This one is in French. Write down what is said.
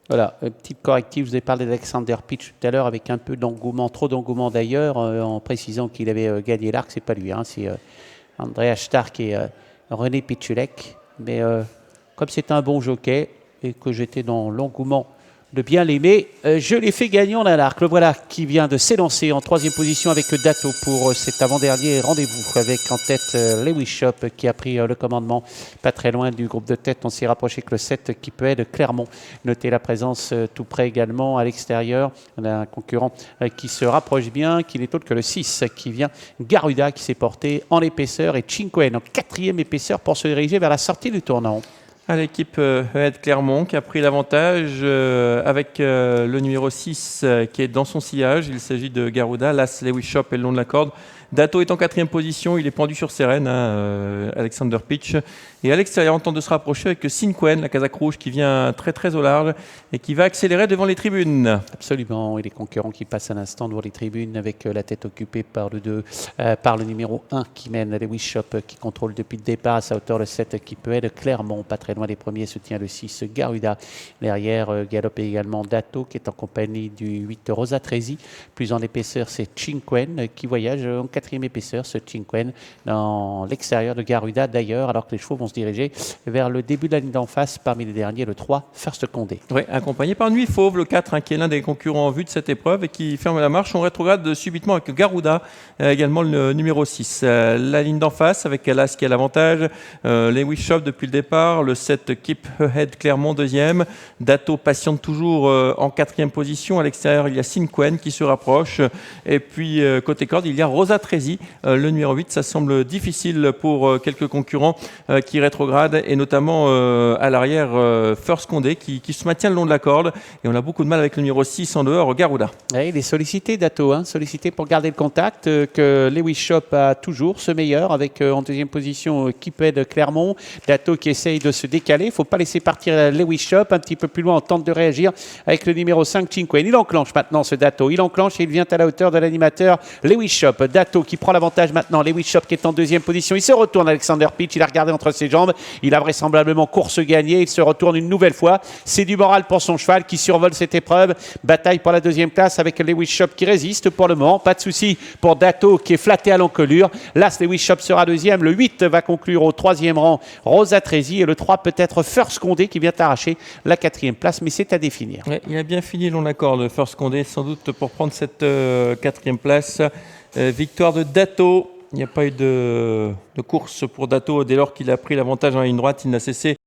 Voilà, petite corrective, je vous ai parlé d'Alexander Pitch tout à l'heure avec un peu d'engouement, trop d'engouement d'ailleurs, en précisant qu'il avait gagné l'arc, c'est pas lui, hein, c'est Andreas Stark et René Pitchulek. Mais comme c'est un bon jockey et que j'étais dans l'engouement de bien l'aimer, je l'ai fait gagner en un arc. Le voilà qui vient de s'élancer en troisième position avec Dato pour cet avant-dernier rendez-vous avec en tête Lewis Shop qui a pris le commandement pas très loin du groupe de tête. On s'est rapproché que le 7 qui peut être Clermont. Notez la présence tout près également à l'extérieur. On a un concurrent qui se rapproche bien, qui n'est autre que le 6 qui vient Garuda qui s'est porté en épaisseur et Cinquen en quatrième épaisseur pour se diriger vers la sortie du tournant. À l'équipe Ahead Clermont qui a pris l'avantage avec le numéro 6 qui est dans son sillage. Il s'agit de Garuda, l'As Lewis Shop et le long de la corde. Dato est en quatrième position, il est pendu sur ses rênes, Alexander Pitch. Et à l'extérieur, on tente de se rapprocher avec Cinquen, la casaque rouge qui vient très très au large et qui va accélérer devant les tribunes. Absolument, et les concurrents qui passent à l'instant devant les tribunes avec la tête occupée par le numéro 1 qui mène Lewis Shop qui contrôle depuis le départ à sa hauteur le 7 qui peut être Clermont, pas très loin des premiers, soutient le 6 Garuda. Derrière, galope également Dato qui est en compagnie du 8 Rosa Tresi. Plus en épaisseur, c'est Cinquen qui voyage en quatrième épaisseur, ce Cinquen dans l'extérieur de Garuda d'ailleurs, alors que les chevaux vont se diriger vers le début de la ligne d'en face, parmi les derniers, le 3 First Condé. Oui, accompagné par Nuit Fauve, le 4, hein, qui est l'un des concurrents en vue de cette épreuve et qui ferme la marche. On rétrograde subitement avec Garuda, également le numéro 6. La ligne d'en face avec l'As qui a l'avantage, Lewis Shop depuis le départ, le 7 Keep Ahead Clermont deuxième, Dato patiente toujours en quatrième position. À l'extérieur, il y a Cinquen qui se rapproche et puis côté corde, il y a Rosa Tresi, le numéro 8. Ça semble difficile pour quelques concurrents qui rétrogradent et notamment à l'arrière First Condé qui se maintient le long de la corde et on a beaucoup de mal avec le numéro 6 en dehors, Garuda. Oui, il est sollicité Dato, hein, sollicité pour garder le contact que Lewis Shop a toujours ce meilleur avec en deuxième position Kiped de Clermont. Dato qui essaye de se décaler, il ne faut pas laisser partir Lewis Shop un petit peu plus loin, on tente de réagir avec le numéro 5 Cinquen. Il enclenche maintenant ce Dato, il enclenche et il vient à la hauteur de l'animateur Lewis Shop. Dato qui prend l'avantage maintenant, Lewis Shop qui est en deuxième position, il se retourne Alexander Pitch, il a regardé entre ses jambes, il a vraisemblablement course gagnée, il se retourne une nouvelle fois, c'est du moral pour son cheval qui survole cette épreuve, bataille pour la deuxième place avec Lewis Shop qui résiste pour le moment, pas de souci pour Dato qui est flatté à l'encolure, l'As Lewis Shop sera deuxième, le 8 va conclure au troisième rang Rosa Tresi et le 3 peut-être First Condé qui vient arracher la quatrième place, mais c'est à définir. Ouais, il a bien fini l'on accorde First Condé sans doute pour prendre cette quatrième place. Victoire de Dato. Il n'y a pas eu de course pour Dato dès lors qu'il a pris l'avantage en ligne droite. Il n'a cessé